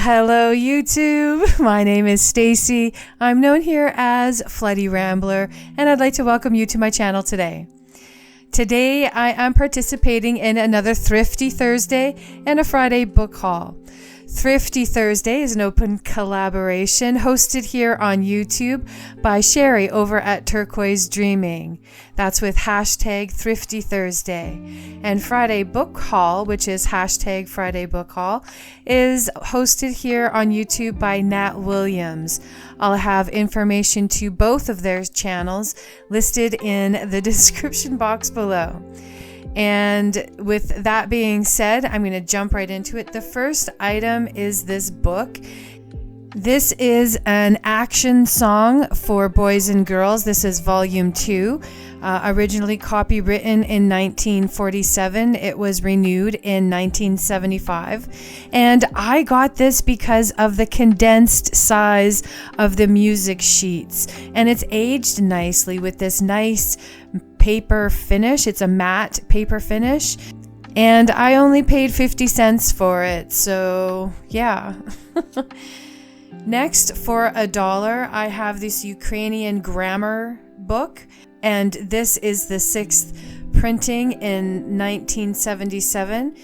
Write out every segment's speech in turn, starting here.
Hello YouTube. My name is Stacy. I'm known here as Flightyrambler, and I'd like to welcome you to my channel today. Today I am participating in another Thrifty Thursday and a Friday book haul. Thrifty Thursday is an open collaboration hosted here on YouTube by Sherry over at Turquoise Dreaming. That's with hashtag Thrifty Thursday. And Friday Book Haul, which is hashtag Friday Book Haul, is hosted here on YouTube by Nat Williams. I'll have information to both of their channels listed in the description box below. And with that being said, I'm going to jump right into it. The first item is this book. This is an action song for boys and girls. This is volume 2, originally copywritten in 1947. It was renewed in 1975. And I got this because of the condensed size of the music sheets. And it's aged nicely with this nice paper finish. It's a matte paper finish. And I only paid 50 cents for it. So yeah. Next, for $1, I have this Ukrainian grammar book, and this is the 6th printing in 1977.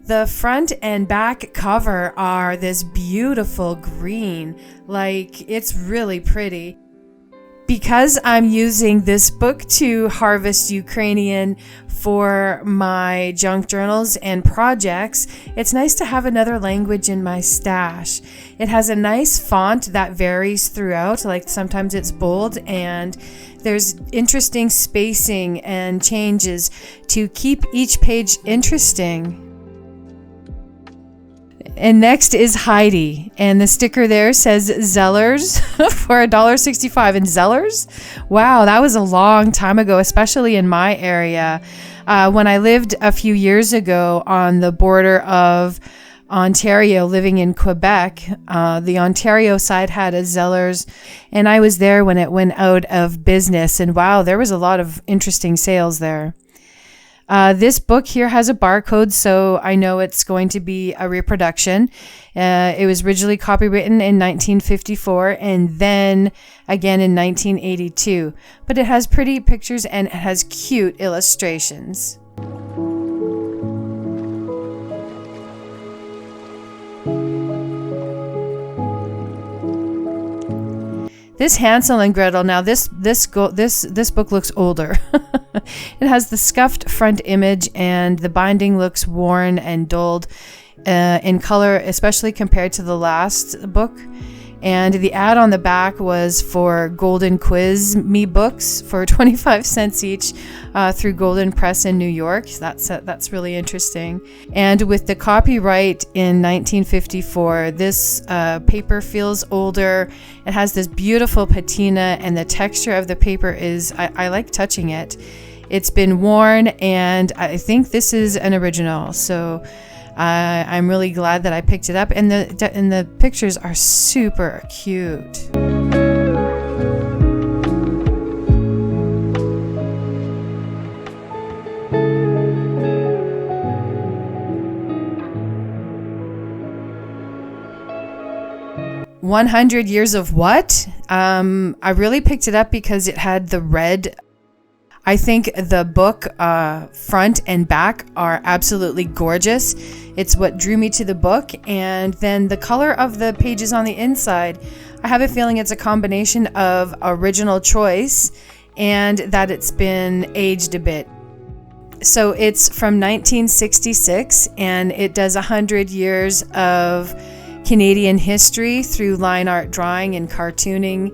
The front and back cover are this beautiful green, like it's really pretty. Because I'm using this book to harvest Ukrainian for my junk journals and projects, it's nice to have another language in my stash. It has a nice font that varies throughout, like sometimes it's bold, and there's interesting spacing and changes to keep each page interesting. And next is Heidi, and the sticker there says Zellers for $1.65. And Zellers? Wow, that was a long time ago, especially in my area. When I lived a few years ago on the border of Ontario, living in Quebec, the Ontario side had a Zellers, and I was there when it went out of business. And wow, there was a lot of interesting sales there. This book here has a barcode, so I know it's going to be a reproduction. It was originally copywritten in 1954 and then again in 1982. But it has pretty pictures and it has cute illustrations. This Hansel and Gretel, now this book looks older. It has the scuffed front image and the binding looks worn and dulled in color, especially compared to the last book. And the ad on the back was for Golden Quiz Me books for 25 cents each through Golden Press in New York. So that's really interesting. And with the copyright in 1954, this paper feels older. It has this beautiful patina, and the texture of the paper is, I like touching it. It's been worn, and I think this is an original. So I'm really glad that I picked it up, and the pictures are super cute. "100 Years of What?" I really picked it up because it had the red. I think the book front and back are absolutely gorgeous. It's what drew me to the book. And then the color of the pages on the inside, I have a feeling it's a combination of original choice and that it's been aged a bit. So it's from 1966, and it does 100 years of Canadian history through line art drawing and cartooning.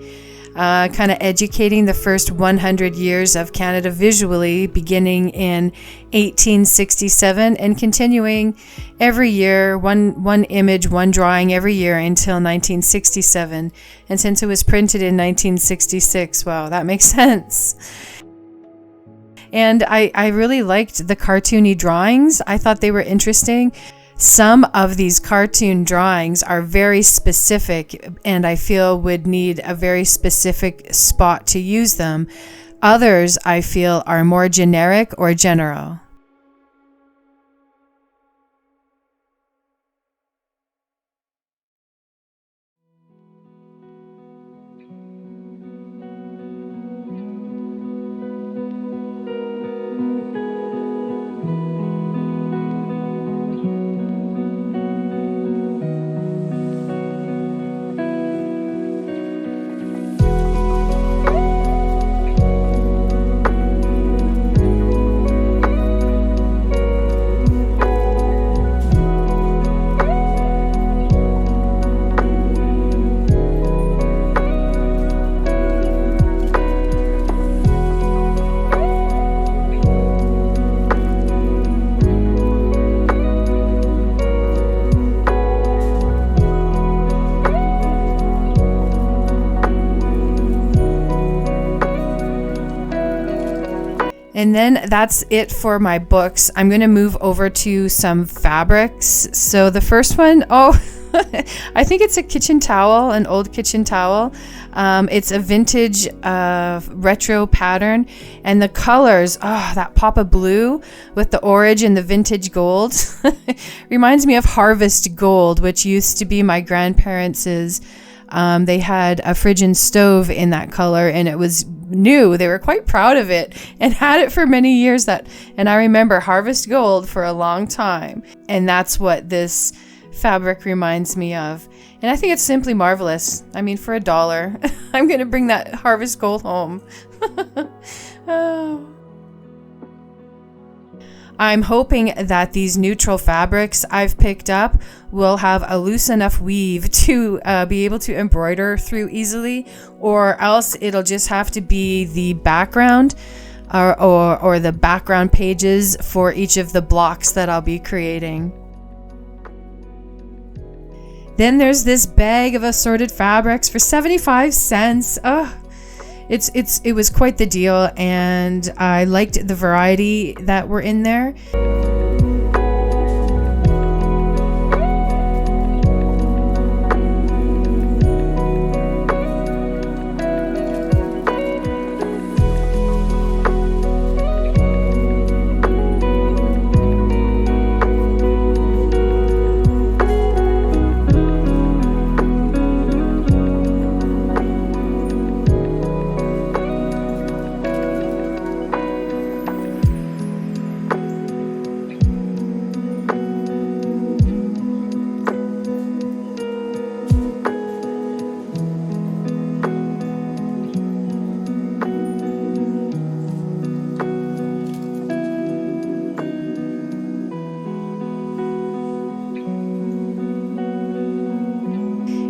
Kind of educating the first 100 years of Canada visually, beginning in 1867 and continuing every year, one image, one drawing every year until 1967. And since it was printed in 1966, wow, that makes sense. And I really liked the cartoony drawings. I thought they were interesting. Some of these cartoon drawings are very specific, and I feel would need a very specific spot to use them. Others, I feel, are more generic or general. And then that's it for my books. I'm going to move over to some fabrics. So the first one, I think it's a kitchen towel, an old kitchen towel. It's a vintage retro pattern, and the colors, that pop of blue with the orange and the vintage gold reminds me of Harvest Gold, which used to be my grandparents'. They had a fridge and stove in that color, and it was new. They were quite proud of it and had it for many years. And I remember Harvest Gold for a long time, and that's what this fabric reminds me of. And I think it's simply marvelous. I mean, for $1, I'm going to bring that Harvest Gold home. Oh. I'm hoping that these neutral fabrics I've picked up will have a loose enough weave to be able to embroider through easily, or else it'll just have to be the background or the background pages for each of the blocks that I'll be creating. Then there's this bag of assorted fabrics for 75 cents. It was quite the deal, and I liked the variety that were in there.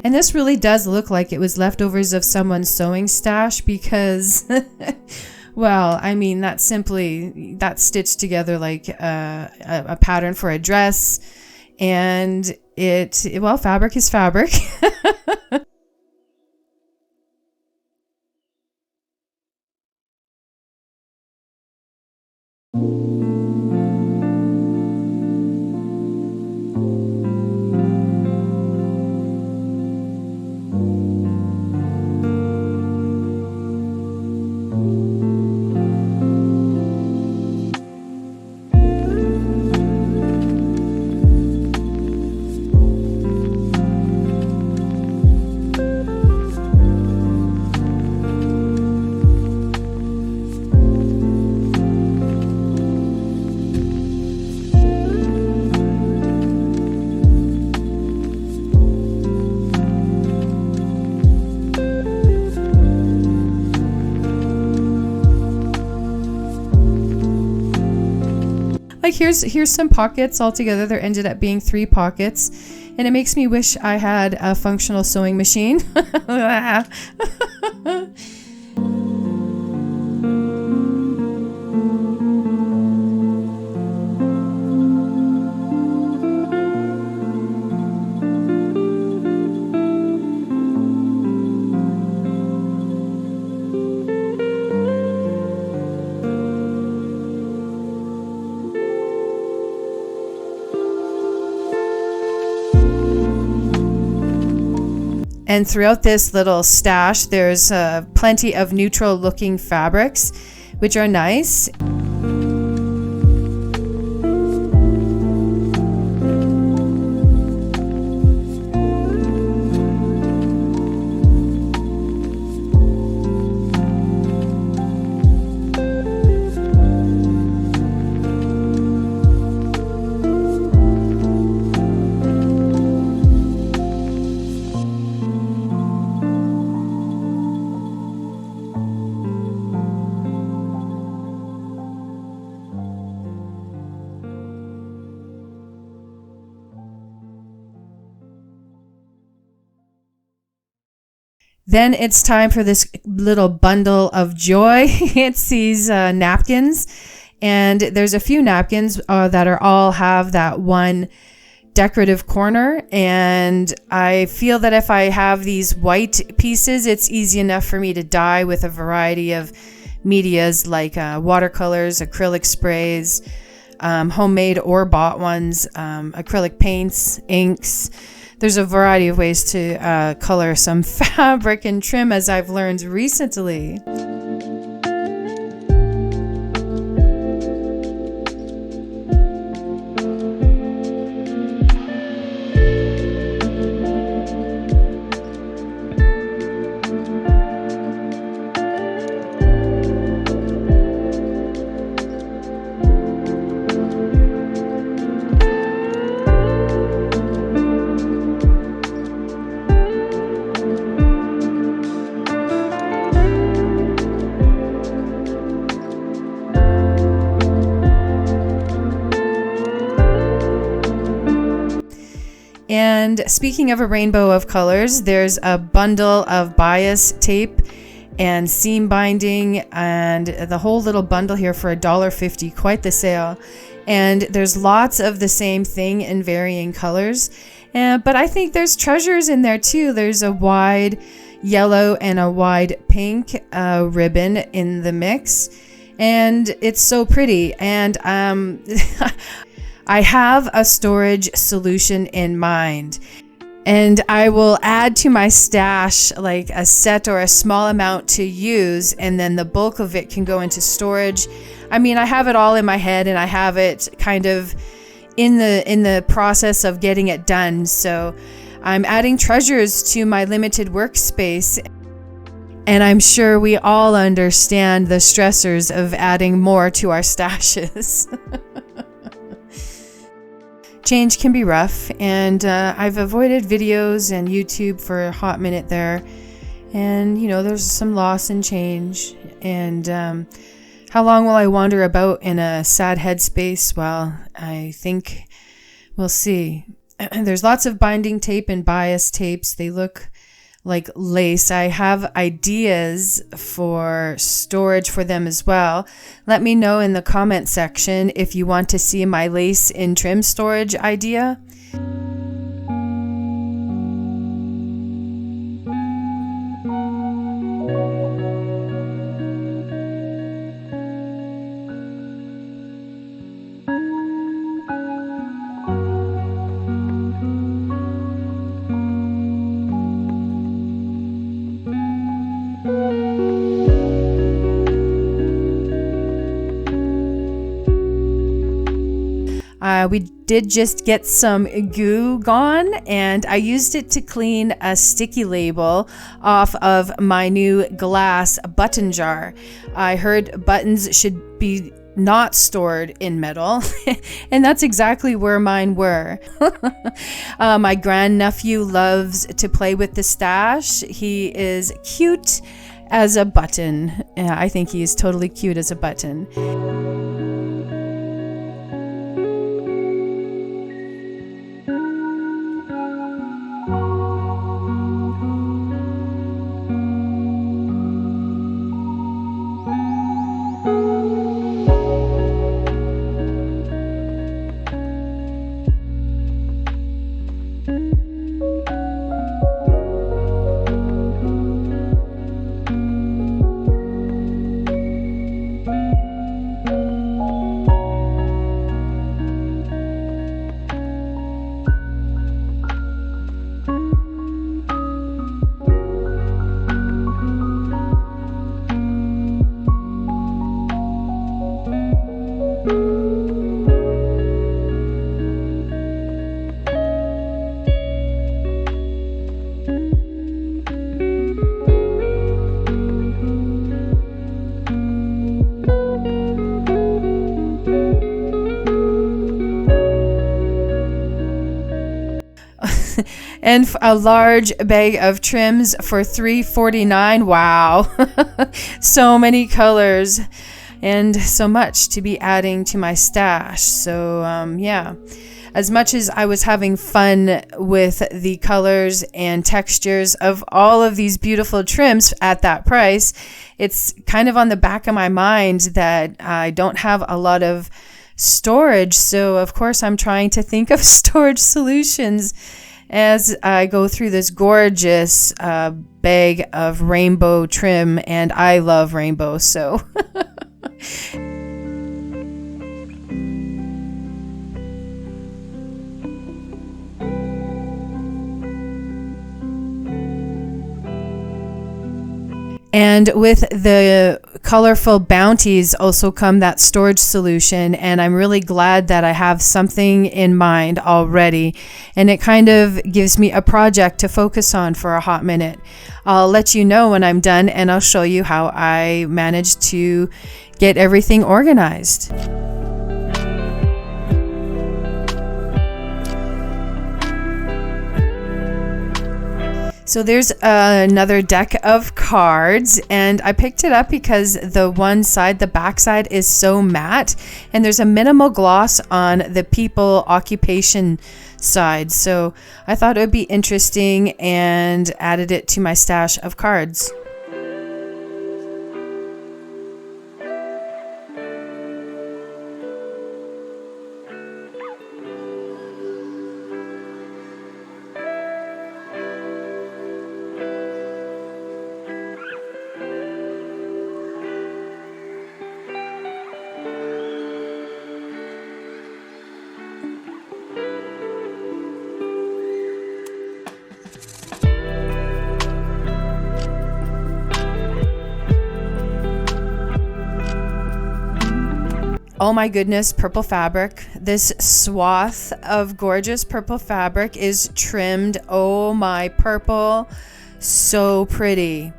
And this really does look like it was leftovers of someone's sewing stash because, well, I mean, that's stitched together like a pattern for a dress. And fabric is fabric. Like here's some pockets altogether. There ended up being 3 pockets, and it makes me wish I had a functional sewing machine. And throughout this little stash, there's plenty of neutral looking fabrics, which are nice. Then it's time for this little bundle of joy. It's these napkins, and there's a few napkins that all have that one decorative corner, and I feel that if I have these white pieces, it's easy enough for me to dye with a variety of medias like watercolors, acrylic sprays, homemade or bought ones, acrylic paints, inks. There's a variety of ways to color some fabric and trim, as I've learned recently. And speaking of a rainbow of colors, there's a bundle of bias tape and seam binding and the whole little bundle here for $1.50, quite the sale. And there's lots of the same thing in varying colors. But I think there's treasures in there too. There's a wide yellow and a wide pink ribbon in the mix. And it's so pretty. And I have a storage solution in mind, and I will add to my stash like a set or a small amount to use, and then the bulk of it can go into storage. I mean, I have it all in my head, and I have it kind of in the process of getting it done. So I'm adding treasures to my limited workspace, and I'm sure we all understand the stressors of adding more to our stashes. Change can be rough, and I've avoided videos and YouTube for a hot minute there, and you know, there's some loss in change. And how long will I wander about in a sad headspace? Well, I think we'll see. There's lots of binding tape and bias tapes. They look like lace. I have ideas for storage for them as well. Let me know in the comment section if you want to see my lace in trim storage idea. We did just get some goo gone, and I used it to clean a sticky label off of my new glass button jar. I heard buttons should be not stored in metal, and that's exactly where mine were. My grandnephew loves to play with the stash. He is cute as a button. I think he is totally cute as a button. And a large bag of trims for $3.49. Wow. So many colors and so much to be adding to my stash. So yeah, as much as I was having fun with the colors and textures of all of these beautiful trims at that price, it's kind of on the back of my mind that I don't have a lot of storage. So of course I'm trying to think of storage solutions. as I go through this gorgeous bag of rainbow trim, and I love rainbow, so and with the colorful bounties also come that storage solution, and I'm really glad that I have something in mind already, and it kind of gives me a project to focus on for a hot minute. I'll let you know when I'm done, and I'll show you how I managed to get everything organized. So there's another deck of cards, and I picked it up because the one side, the back side, is so matte, and there's a minimal gloss on the people occupation side. So I thought it would be interesting and added it to my stash of cards. Oh my goodness, purple fabric. This swath of gorgeous purple fabric is trimmed. Oh my, purple, so pretty.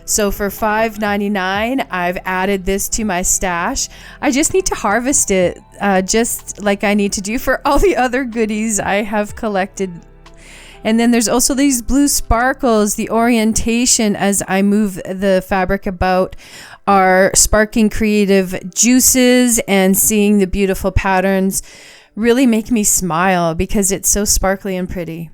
So for $5.99, I've added this to my stash. I just need to harvest it, just like I need to do for all the other goodies I have collected. And then there's also these blue sparkles. The orientation as I move the fabric about are sparking creative juices, and seeing the beautiful patterns really make me smile because it's so sparkly and pretty.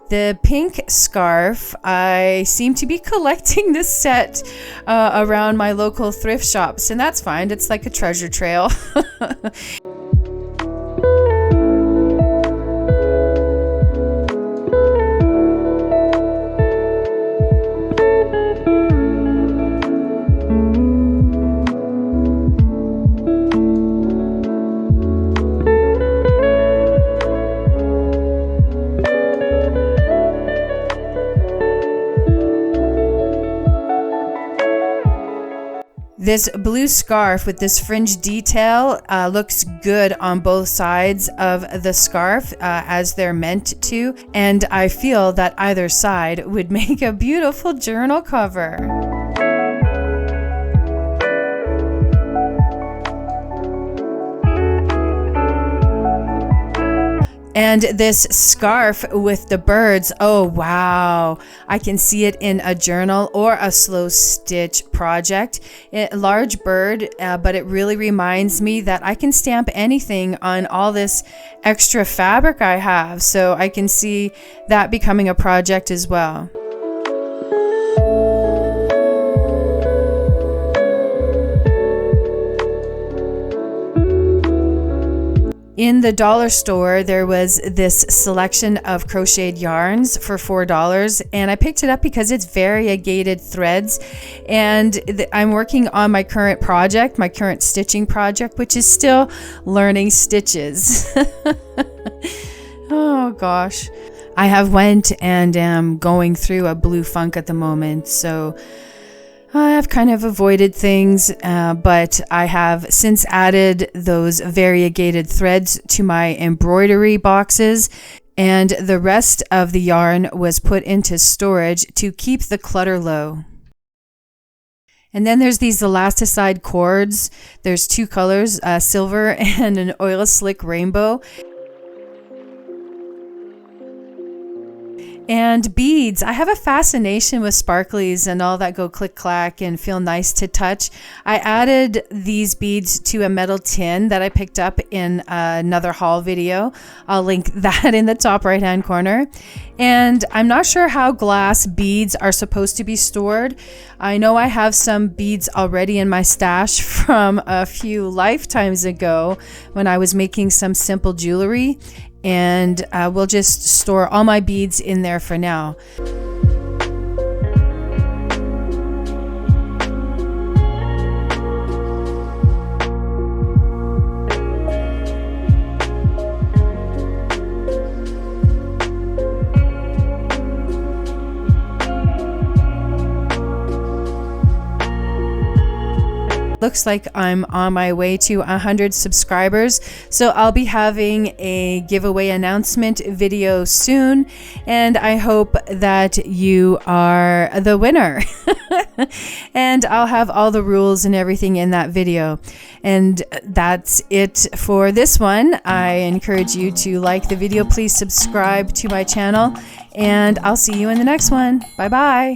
The pink scarf, I seem to be collecting this set around my local thrift shops, and that's fine. It's like a treasure trail. This blue scarf with this fringe detail looks good on both sides of the scarf as they're meant to, and I feel that either side would make a beautiful journal cover. And this scarf with the birds, oh wow, I can see it in a journal or a slow stitch project. Large bird, but it really reminds me that I can stamp anything on all this extra fabric I have, so I can see that becoming a project as well. In the dollar store, there was this selection of crocheted yarns for $4, and I picked it up because it's variegated threads, and I'm working on my current project, my current stitching project, which is still learning stitches. Oh gosh. I have went and am going through a blue funk at the moment, so I've kind of avoided things, but I have since added those variegated threads to my embroidery boxes, and the rest of the yarn was put into storage to keep the clutter low. And then there's these elasticide cords. There's two colors, silver and an oil slick rainbow. And beads. I have a fascination with sparklies and all that go click clack and feel nice to touch. I added these beads to a metal tin that I picked up in another haul video. I'll link that in the top right hand corner. And I'm not sure how glass beads are supposed to be stored. I know I have some beads already in my stash from a few lifetimes ago when I was making some simple jewelry. And we'll just store all my beads in there for now. Looks like I'm on my way to 100 subscribers, so I'll be having a giveaway announcement video soon, and I hope that you are the winner. And I'll have all the rules and everything in that video. And that's it for this one. I encourage you to like the video. Please subscribe to my channel, and I'll see you in the next one. Bye bye.